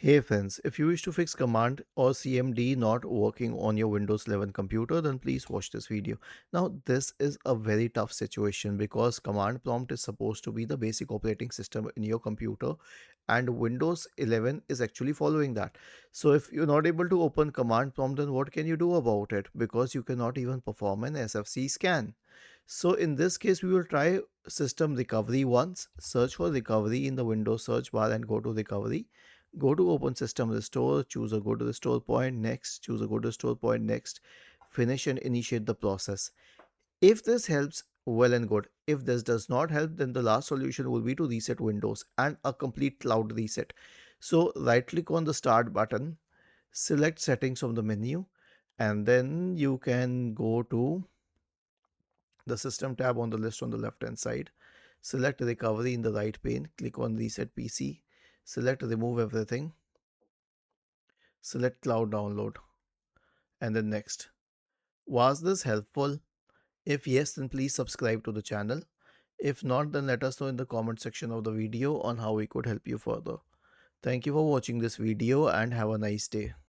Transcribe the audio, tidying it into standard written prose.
Hey friends, if you wish to fix command or CMD not working on your Windows 11 computer, then please watch this video. Now, this is a very tough situation because command prompt is supposed to be the basic operating system in your computer, and Windows 11 is actually following that. So if you're not able to open command prompt, then what can you do about it? Because you cannot even perform an SFC scan. So in this case, we will try system recovery once. Search for recovery in the Windows search bar and go to recovery. Go to open system restore, choose a go to restore point, next, choose a go to restore point, next, finish and initiate the process. If this helps, well and good. If this does not help, then the last solution will be to reset Windows and a complete cloud reset. So right click on the start button, select settings from the menu, and then you can go to the system tab on the list on the left hand side. Select recovery in the right pane, click on reset PC, select remove everything, select cloud download, and then next. Was this helpful? If yes, then please subscribe to the channel. If not, then let us know in the comment section of the video on how we could help you further. Thank you for watching this video and have a nice day.